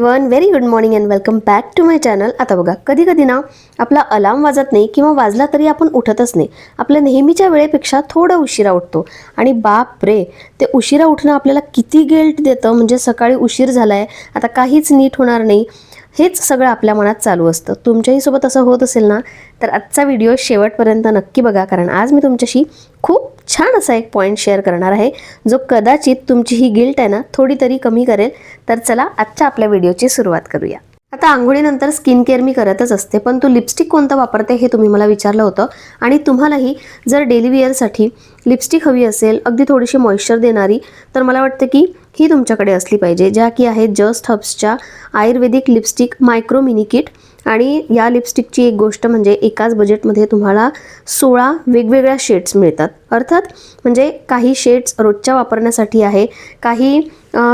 Everyone, very good morning and welcome back to my channel. आता बघा, कधी कधी ना आपला अलार्म वाजत नाही किंवा वाजला तरी आपण उठतच नाही. आपल्या नेहमीच्या वेळेपेक्षा थोडं उशिरा उठतो आणि बाप रे, ते उशिरा उठणं आपल्याला किती गिल्ट देतं. म्हणजे सकाळी उशीर झालाय, आता काहीच नीट होणार नाही, हेच सगळं आपल्या मनात चालू असतं. तुमच्याही सोबत असं होत असेल ना, तर आजचा व्हिडिओ शेवटपर्यंत नक्की बघा, कारण आज मी तुमच्याशी खूप छान असा एक पॉईंट शेअर करणार आहे जो कदाचित तुमची ही गिल्ट आहे ना थोडी तरी कमी करेल. तर चला आजच्या आपल्या व्हिडिओची सुरुवात करूया. आता आंघोळीनंतर स्किन केअर मी करतच असते, पण तू लिपस्टिक कोणतं वापरते हे तुम्ही मला विचारलं होतं. आणि तुम्हालाही जर डेली वेअरसाठी लिपस्टिक हवी असेल अगदी थोडीशी मॉइश्चर देणारी, तर मला वाटतं की ही तुमच्याकडे असली पाहिजे, ज्या की आहेत जस्ट हब्सच्या आयुर्वेदिक लिपस्टिक मायक्रो मिनी किट. आणि या लिपस्टिकची एक गोष्ट म्हणजे एकाच बजेटमध्ये तुम्हाला 16 वेगवेगळ्या शेड्स मिळतात. अर्थात म्हणजे काही शेड्स रोजच्या वापरण्यासाठी आहे, काही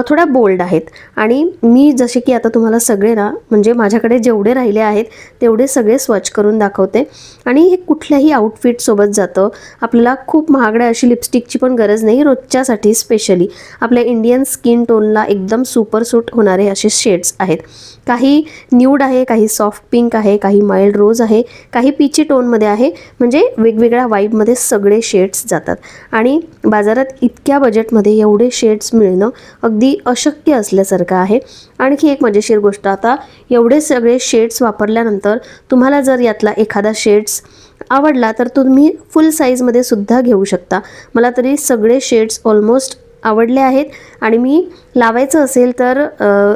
थोड्या बोल्ड आहेत. आणि मी जसे की आता तुम्हाला सगळे ना, म्हणजे माझ्याकडे जेवढे राहिले आहेत तेवढे सगळे स्वच्छ करून दाखवते. आणि हे कुठल्याही आउटफिटसोबत जातं. आपल्याला खूप महागड्या अशी लिपस्टिकची पण गरज नाही. रोजच्यासाठी स्पेशली आपल्या इंडियन स्किन टोनला एकदम सुपर सूट होणारे असे शेड्स आहेत. काही न्यूड आहे, काही सॉफ्ट पिंक आहे, काही माइल्ड रोज आहे, काही पीची टोनमध्ये आहे. म्हणजे वेगवेगळ्या वाईबमध्ये सगळे शेड्स जातात. आणि बाजारात इतक्या बजेटमध्ये एवढे शेड्स मिळणं अगदी अशक्य असल्यासारखं आहे. आणखी एक मजेशीर गोष्ट, आता एवढे सगळे शेड्स वापरल्यानंतर तुम्हाला जर यातला एखादा शेड्स आवडला तर तुम्ही फुल साईजमध्ये सुद्धा घेऊ शकता. मला तरी सगळे शेड्स ऑलमोस्ट आवडले आहेत आणि मी लावायचं असेल तर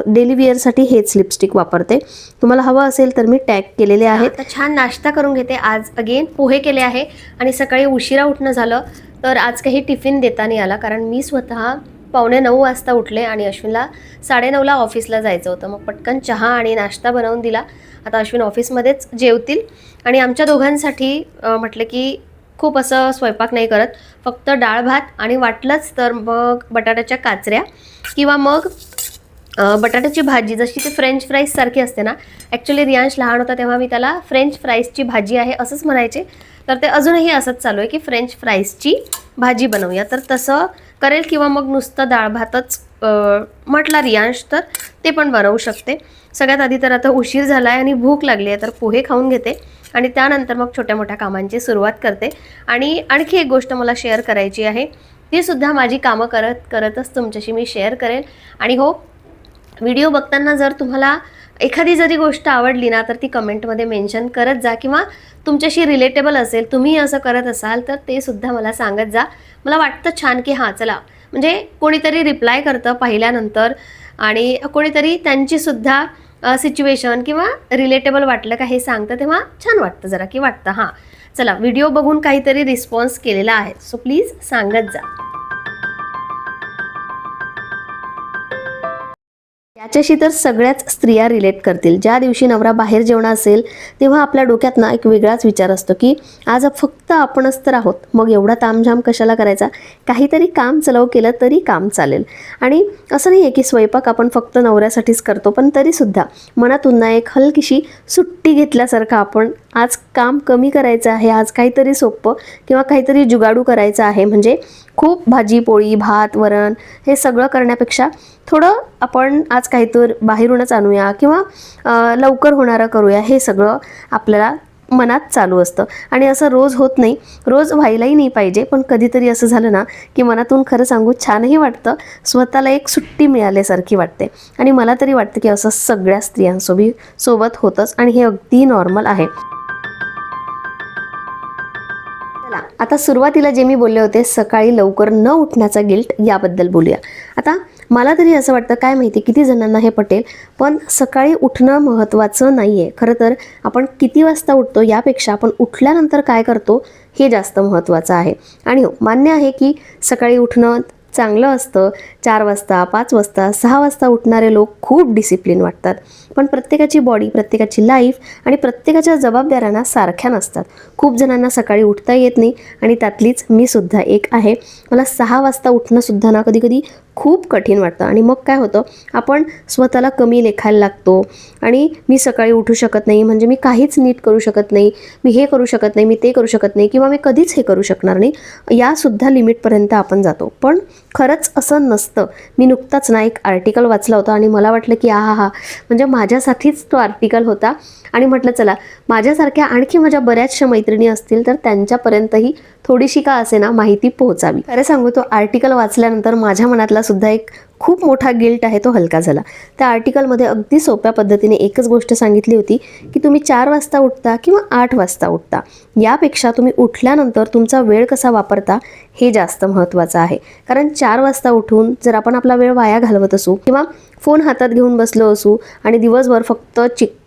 डेली वेअरसाठी हेच लिपस्टिक वापरते. तुम्हाला हवं असेल तर मी टॅग केलेले आहेत. आता छान नाश्ता करून घेते. आज अगेन पोहे केले आहे आणि सकाळी उशिरा उठणं झालं तर आज काही टिफिन देता नाही आला, कारण मी स्वतः 8:45 वाजता उठले आणि अश्विनला 9:30ला ऑफिसला जायचं होतं. मग पटकन चहा आणि नाश्ता बनवून दिला. आता अश्विन ऑफिसमध्येच जेवतील आणि आमच्या दोघांसाठी म्हटलं की खूप असं स्वयंपाक नाही करत, फक्त डाळ भात आणि वाटलंच तर मग बटाट्याच्या काचऱ्या किंवा मग बटाट्याची भाजी, जशी ती फ्रेंच फ्राईज सारखी असते ना. ॲक्च्युली रियांश लहान होता तेव्हा मी त्याला फ्रेंच फ्राईजची भाजी आहे असंच म्हणायचे, तर ते अजूनही असंच चालू आहे की फ्रेंच फ्राईजची भाजी बनवूया. तर तसं करेल किंवा मग नुसतं डाळ भातच म्हटला रियांश तर ते पण बनवू शकते. सगळ्यात आधी तर आता उशीर झाला आहे आणि भूक लागली आहे, तर पोहे खाऊन घेते आणि त्यानंतर मग छोट्या मोठ्या कामांची सुरुवात करते. आणि आणखी एक गोष्ट मला शेअर करायची आहे, ती सुद्धा माझी कामं करतच तुमच्याशी मी शेअर करेल. आणि हो, व्हिडिओ बघताना जर तुम्हाला एखादी जरी गोष्ट आवडली ना, तर ती कमेंटमध्ये मेन्शन करत जा किंवा तुमच्याशी रिलेटेबल असेल, तुम्ही असं करत असाल तर ते सुद्धा मला सांगत जा. मला वाटतं छान की हां चला, म्हणजे कोणीतरी रिप्लाय करतं पाहिल्यानंतर आणि कोणीतरी त्यांचीसुद्धा सिच्युएशन किंवा रिलेटेबल वाटलं का हे सांगतं, तेव्हा छान वाटतं जरा, की वाटतं हां चला व्हिडिओ बघून काहीतरी रिस्पॉन्स केलेला आहे. सो प्लीज सांगत जा. याच्याशी तर सगळ्याच स्त्रिया रिलेट करतील. ज्या दिवशी नवरा बाहेर जेवणा असेल तेव्हा आपल्या डोक्यात ना एक वेगळाच विचार असतो की आज फक्त आपणच तर आहोत, मग एवढा तामझाम कशाला करायचा, काहीतरी काम चलाव केलं तरी काम चालेल. आणि असं नाही आहे की स्वयंपाक आपण फक्त नवऱ्यासाठीच करतो, पण तरीसुद्धा मनातून ना एक हलकीशी सुट्टी घेतल्यासारखं आपण आज काम कमी करायचं आहे, आज काहीतरी सोपं किंवा काहीतरी जुगाडू करायचं आहे. म्हणजे खूप भाजी पोळी भात वरण हे सगळं करण्यापेक्षा थोडं आपण आज काहीतरी बाहेरूनच आणूया किंवा लवकर होणारं करूया, हे सगळं आपल्याला मनात चालू असतं. आणि असं रोज होत नाही, रोज व्हायलाही नाही पाहिजे, पण कधीतरी असं झालं ना की मनातून खरं सांगू छानही वाटतं, स्वतःला एक सुट्टी मिळाल्यासारखी वाटते. आणि मला तरी वाटतं की असं सगळ्या स्त्रियांसोबत होतंच आणि हे अगदी नॉर्मल आहे. आता सुरुवातीला जे मी बोलले होते सकाळी लवकर न उठण्याचा गिल्ट, याबद्दल बोलूया. आता मला तरी असं वाटतं, काय माहिती किती जणांना हे पटेल, पण सकाळी उठणं महत्त्वाचं नाही आहे. खरं तर आपण किती वाजता उठतो यापेक्षा आपण उठल्यानंतर काय करतो हे जास्त महत्त्वाचं आहे. आणि हो, मान्य आहे की सकाळी उठणं चांगलं असतं. 4 वाजता 5 वाजता 6 वाजता उठणारे लोक खूप डिसिप्लिन वाटतात, पण प्रत्येकाची बॉडी, प्रत्येकाची लाईफ आणि प्रत्येकाच्या जबाबदाऱ्यांना सारख्या नसतात. खूप जणांना सकाळी उठता येत नाही आणि त्यातलीच मी सुद्धा एक आहे. मला 6 वाजता उठणं सुद्धा ना कधी कधी खूप कठीण वाटतं आणि मग काय होतं, आपण स्वतःला कमी लेखायला लागतो आणि मी सकाळी उठू शकत नाही, म्हणजे मी काहीच नीट करू शकत नाही, मी हे करू शकत नाही, मी ते करू शकत नाही, किंवा मी कधीच हे करू शकणार नाही, यासुद्धा लिमिटपर्यंत आपण जातो. पण खरंच असं नसतं. मी नुकताच ना एक आर्टिकल वाचला होता आणि मला वाटलं की हा म्हणजे माझ्यासाठीच तो आर्टिकल होता आणि म्हटलं चला माझ्यासारख्या आणखी माझ्या बऱ्याचशा मैत्रिणी असतील तर त्यांच्यापर्यंतही थोडीशी का असे ना माहिती पोहोचावी. खरं सांगू, तो आर्टिकल वाचल्यानंतर माझ्या मनातला सुद्धा एक खूप मोठा गिल्ट आहे तो हलका झाला. त्या आर्टिकलमध्ये अगदी सोप्या पद्धतीने एकच गोष्ट सांगितली होती की तुम्ही 4 वाजता उठता किंवा 8 वाजता उठता, यापेक्षा तुम्ही उठल्यानंतर तुमचा वेळ कसा वापरता हे जास्त महत्त्वाचं आहे. कारण 4 वाजता उठून जर आपण आपला वेळ वाया घालवत असू किंवा फोन हातात घेऊन बसलो असू आणि दिवसभर फक्त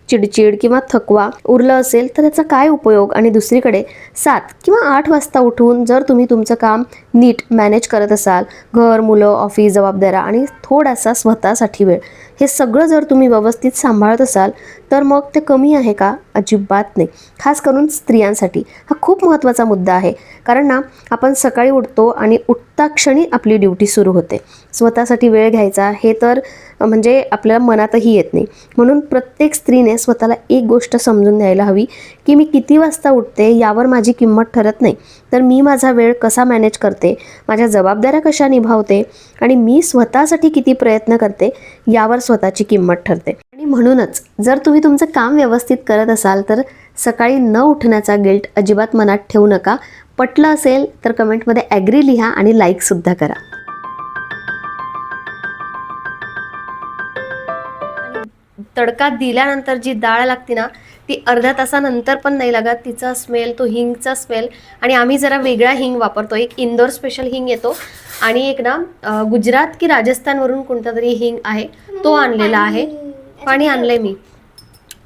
चिडचिड किंवा थकवा उरलं असेल तर त्याचा काय उपयोग. आणि दुसरीकडे 7 किंवा 8 वाजता उठून जर तुम्ही तुमचं काम नीट मॅनेज करत असाल, घर, मुलं, ऑफिस, जबाबदाऱ्या आणि थोडासा स्वतःसाठी वेळ, हे सगळं जर तुम्ही व्यवस्थित सांभाळत असाल तर मग ते कमी आहे का? अजिबात नाही. खास करून स्त्रियांसाठी हा खूप महत्त्वाचा मुद्दा आहे. कारण ना आपण सकाळी उठतो आणि उठता क्षणी आपली ड्युटी सुरू होते. स्वतःसाठी वेळ घ्यायचा हे तर म्हणजे आपल्याला मनातही येत नाही. म्हणून प्रत्येक स्त्रीने स्वतःला एक गोष्ट समजून द्यायला हवी की मी किती वाजता उठते यावर माझी किंमत ठरत नाही, तर मी माझा वेळ कसा मॅनेज करते, माझ्या जबाबदाऱ्या कशा निभावते आणि मी स्वतःसाठी किती प्रयत्न करते यावर स्वतःची किंमत ठरते. आणि म्हणूनच जर तुम्ही तुमचं काम व्यवस्थित करत असाल तर सकाळी न उठण्याचा गिल्ट अजिबात मनात ठेवू नका. पटलं असेल तर कमेंटमध्ये ॲग्री लिहा आणि लाईकसुद्धा करा. तडका दिल्यानंतर जी डाळ लागते ना ती अर्ध्या तासानंतर पण नाही लागत. तिचा स्मेल, तो हिंगचा स्मेल, आणि आम्ही जरा वेगळा हिंग वापरतो. एक इंदोर स्पेशल हिंग येतो आणि एक ना गुजरात की राजस्थानवरून कोणता तरी हिंग आहे तो आणलेला आहे. पाणी आणलंय मी.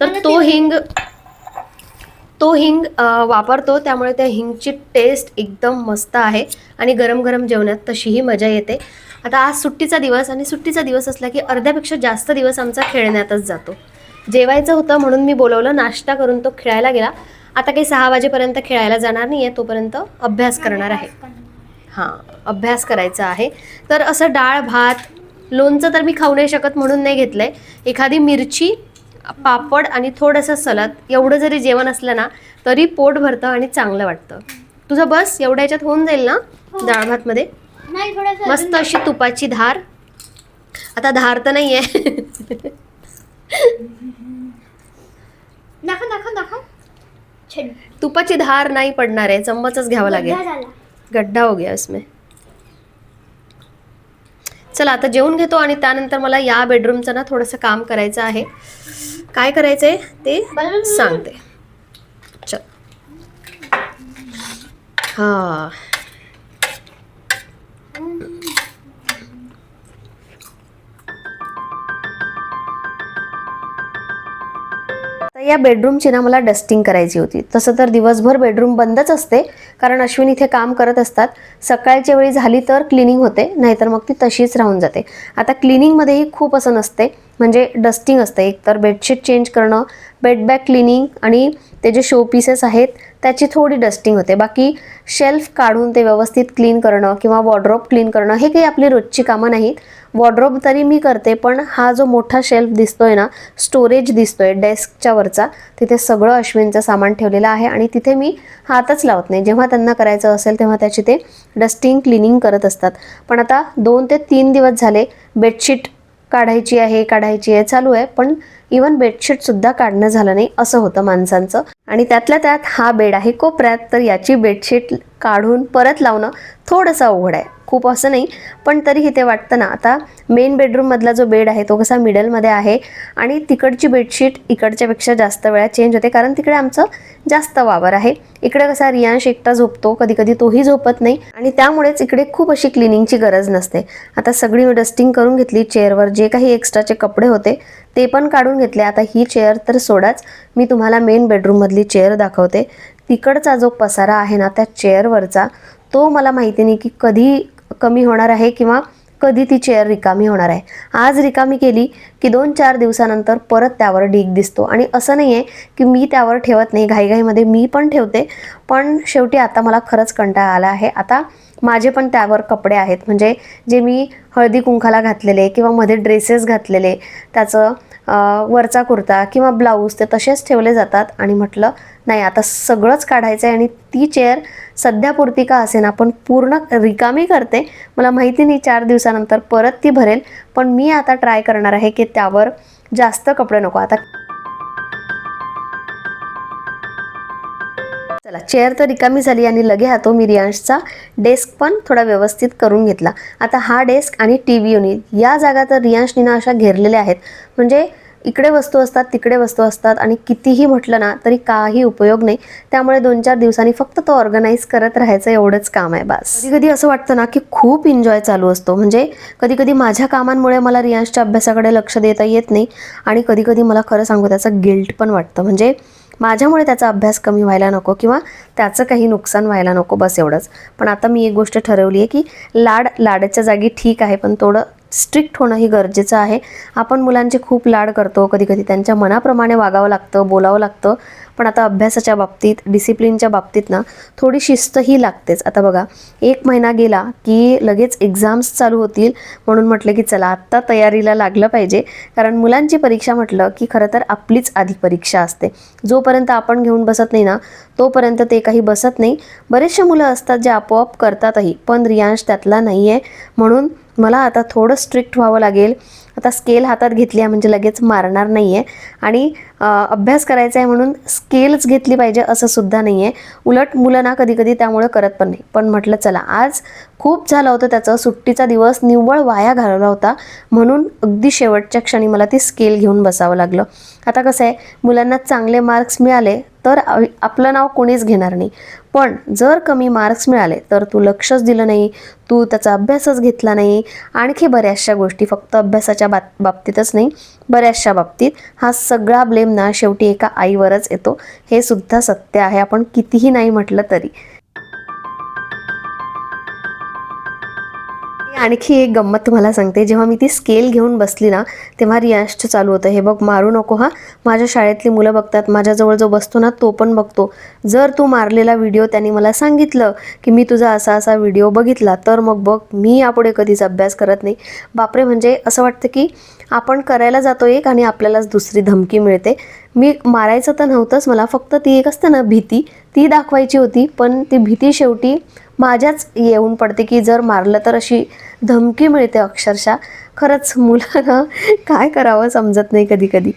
तर तो हिंग वापरतो, त्यामुळे त्या हिंगची टेस्ट एकदम मस्त आहे आणि गरम गरम जेवणात तशीही मजा येते. आता आज सुट्टीचा दिवस आणि सुट्टीचा दिवस असला की अर्ध्यापेक्षा जास्त दिवस आमचा खेळण्यातच जातो. जेवायचं होतं म्हणून मी बोलवलं, नाश्ता करून तो खेळायला गेला. आता काही 6 वाजेपर्यंत खेळायला जाणार नाही आहे, तोपर्यंत अभ्यास करणार आहे. हां, अभ्यास करायचा आहे. तर असं डाळ भात, लोणचं तर मी खाऊ नाही शकत म्हणून नाही घेतलं आहे. एखादी मिरची, पापड आणि थोडंसं सलाद, एवढं जरी जेवण असलं ना तरी पोट भरतं आणि चांगलं वाटतं. तुझं बस एवढ्या ह्याच्यात होऊन जाईल ना डाळ भातमध्ये? मस्त अशी तुपाची धार. आता धार तर नाही आहे तुपाची धार नाही पडणार आहे, चम्मचच घ्यावं लागेल. गड्ढा हो गया इसमें. चला आता जेवून घेतो आणि त्यानंतर मला या बेडरूमचं ना थोडंसं काम करायचं आहे. काय करायचं आहे ते सांगते. चल. हां, या बेडरूमची ना मला डस्टिंग करायची होती. तसं तर दिवसभर बेडरूम बंदच असते कारण अश्विन इथे काम करत असतात. सकाळच्या वेळी झाली तर क्लिनिंग होते, नाहीतर मग ती तशीच राहून जाते. आता क्लिनिंगमध्येही खूप असं नसते, म्हणजे डस्टिंग असते. एक तर बेडशीट चेंज करणं, बेड बॅग क्लिनिंग आणि ते जे शो पीसेस आहेत त्याची थोडी डस्टिंग होते. बाकी शेल्फ काढून ते व्यवस्थित क्लीन करणं किंवा वॉर्डरोब क्लीन करणं हे काही आपली रोजची कामं नाहीत. वॉर्डरोब तरी मी करते, पण हा जो मोठा शेल्फ दिसतोय ना, स्टोरेज दिसतोय डेस्कच्या वरचा, तिथे सगळं अश्विनचं सामान ठेवलेलं आहे आणि तिथे मी हातच लावत नाही. जेव्हा त्यांना करायचं असेल तेव्हा त्याची ते डस्टिंग क्लिनिंग करत असतात. पण आता 2 ते 3 दिवस झाले बेडशीट काढायची आहे चालू आहे, पण इवन बेडशीटसुद्धा काढणं झालं नाही असं होतं माणसांचं. आणि त्यातल्या त्यात हा बेड आहे कोपऱ्यात, तर याची बेडशीट काढून परत लावणं थोडंसं अवघड आहे. खूप असं नाही, पण तरीही ते वाटतं ना. आता मेन बेडरूममधला जो बेड आहे तो कसा मिडलमध्ये आहे आणि तिकडची बेडशीट इकडच्यापेक्षा जास्त वेळा चेंज होते, कारण तिकडे आमचं जास्त वावर आहे. इकडे कसा रियांश एकटा झोपतो, कधी कधी तोही झोपत नाही आणि त्यामुळेच इकडे खूप अशी क्लिनिंगची गरज नसते. आता सगळी डस्टिंग करून घेतली. चेअरवर जे काही एक्स्ट्राचे कपडे होते ते पण काढून घेतले. आता ही चेअर तर सोडाच, मी तुम्हाला मेन बेडरूममधली चेअर दाखवते. तिकडचा जो पसारा आहे ना त्या चेअरवरचा, तो मला माहिती नाही की कधी कमी होणार आहे किंवा कधी ती चेअर रिकामी होणार आहे. आज रिकामी केली की 2-4 दिवसानंतर परत त्यावर ढीग दिसतो. आणि असं नाही आहे की मी त्यावर ठेवत नाही, घाईघाईमध्ये मी पण ठेवते, पण शेवटी आता मला खरंच कंटाळा आला आहे. आता माझे पण त्यावर कपडे आहेत, म्हणजे जे मी हळदी कुंकाला घातलेले किंवा मध्ये ड्रेसेस घातलेले, त्याचं वरचा कुर्ता किंवा ब्लाऊज ते तसेच ठेवले जातात. आणि म्हटलं नाही, आता सगळंच काढायचं आहे आणि ती चेअर सध्यापुरती का असेना पण पूर्ण रिकामी करते. मला माहिती नाही 4 दिवसानंतर परत ती भरेल, पण मी आता ट्राय करणार आहे की त्यावर जास्त कपडे नको. आता चला, चेअर तर रिकामी झाली आणि लगे हातो मी रियांशचा डेस्क पण थोडा व्यवस्थित करून घेतला. आता हा डेस्क आणि टीव्ही युनिट या जागा तर रियांशनी ना अशा घेरलेल्या आहेत, म्हणजे इकडे वस्तू असतात तिकडे वस्तू असतात आणि कितीही म्हटलं ना तरी काही उपयोग नाही. त्यामुळे 2-4 दिवसांनी फक्त तो ऑर्गनाईज करत राहायचं एवढंच काम आहे बस. कधी कधी असं वाटतं ना की खूप एन्जॉय चालू असतो, म्हणजे कधी कधी माझ्या कामांमुळे मला रियांशच्या अभ्यासाकडे लक्ष देता येत नाही आणि कधी कधी मला खरं सांगू त्याचं गिल्ट पण वाटतं, म्हणजे माझ्यामुळे त्याचा अभ्यास कमी व्हायला नको किंवा त्याचं काही नुकसान व्हायला नको, बस एवढंच. पण आता मी एक गोष्ट ठरवली आहे की लाडाच्या जागी ठीक आहे, पण थोडं स्ट्रिक्ट होणं ही गरजेचं आहे. आपण मुलांचे खूप लाड करतो, कधी कधी त्यांच्या मनाप्रमाणे वागावं लागतं, बोलावं लागतं, पण आता अभ्यासाच्या बाबतीत, डिसिप्लिनच्या बाबतीत ना थोडी शिस्त ही लागतेच. आता बघा, 1 महिना गेला की लगेच एक्झाम्स चालू होतील, म्हणून म्हटलं की चला आत्ता तयारीला लागलं पाहिजे. कारण मुलांची परीक्षा म्हटलं की खरं तर आपलीच आधी परीक्षा असते. जोपर्यंत आपण घेऊन बसत नाही ना तोपर्यंत ते काही बसत नाही. बरेचसे मुलं असतात जे आपोआप करतातही, पण रियांश त्यातला नाही आहे. म्हणून मला आता थोडं स्ट्रिक्ट व्हावं लागेल. आता स्केल हातात घेतली आहे म्हणजे लगेच मारणार नाही आहे, आणि अभ्यास करायचा आहे म्हणून स्केलच घेतली पाहिजे असं सुद्धा नाही आहे. उलट मुलं ना कधी कधी त्यामुळे करत पण नाही. पण म्हटलं चला, आज खूप झालं होतं त्याचं, सुट्टीचा दिवस निव्वळ वाया घालवला होता, म्हणून अगदी शेवटच्या क्षणी मला ती स्केल घेऊन बसावं लागलं. आता कसं आहे, मुलांना चांगले मार्क्स मिळाले तर आपलं नाव कोणीच घेणार नाही, पण जर कमी मार्क्स मिळाले तर तू लक्षच दिलं नाही, तू त्याचा अभ्यासच घेतला नाही, आणखी बऱ्याचशा गोष्टी, फक्त अभ्यासाच्या बाबतीतच नाही बऱ्याचशा बाबतीत हा सगळा ब्लेम ना शेवटी एका आईवरच येतो. हे सुद्धा सत्य आहे, आपण कितीही नाही म्हटलं तरी. आणखी एक गंमत तुम्हाला सांगते. जेव्हा मी ती स्केल घेऊन बसली ना तेव्हा रियांशचं चालू होतं, हे बघ मारू नको हा, माझ्या शाळेतली मुलं बघतात, माझ्याजवळ जो बसतो ना तो पण बघतो, जर तू मारलेला व्हिडिओ त्यांनी मला सांगितलं की मी तुझा असा असा व्हिडिओ बघितला तर मग बघ मी यापुढे कधीच अभ्यास करत नाही. बापरे, म्हणजे असं वाटतं की आपण करायला जातो एक आणि आपल्यालाच दुसरी धमकी मिळते. मी मारायचं तर नव्हतंच, मला फक्त ती एक असते ना भीती, ती दाखवायची होती, पण ती भीती शेवटी माझ्याच येऊन पडते की जर मारलं तर अशी धमकी मिळते अक्षरशः. खरंच मुलांना काय करावं समजत नाही कधी कधी.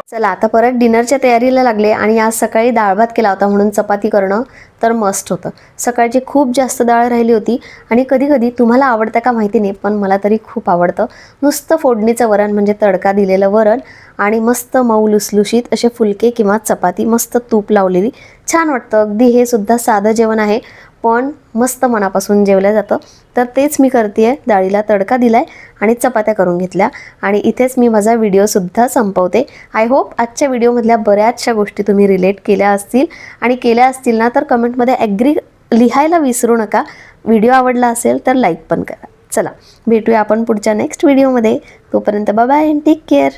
चला, आता परत डिनरच्या तयारीला लागले आणि आज सकाळी डाळ भात केला होता म्हणून चपाती करणं तर मस्ट होतं. सकाळची खूप जास्त डाळ राहिली होती आणि कधी कधी तुम्हाला आवडतं का माहिती नाही, पण मला तरी खूप आवडतं. नुसतं फोडणीचं वरण म्हणजे तडका दिलेलं वरण आणि मस्त मऊ लुसलुशीत असे फुलके किंवा चपाती मस्त तूप लावलेली, छान वाटतं. अगदी हे सुद्धा साधं जेवण आहे पण मस्त मनापासून जेवलं जातं. तर तेच मी करते, डाळीला तडका दिलाय आणि चपात्या करून घेतल्या आणि इथेच मी माझा व्हिडिओसुद्धा संपवते. आय होप आजच्या व्हिडिओमधल्या बऱ्याचशा गोष्टी तुम्ही रिलेट केल्या असतील, आणि केल्या असतील ना तर कमेंटमध्ये ॲग्री लिहायला विसरू नका. व्हिडिओ आवडला असेल तर लाईक पण करा. चला, भेटूया आपण पुढच्या नेक्स्ट व्हिडिओमध्ये. तोपर्यंत bye bye and take care.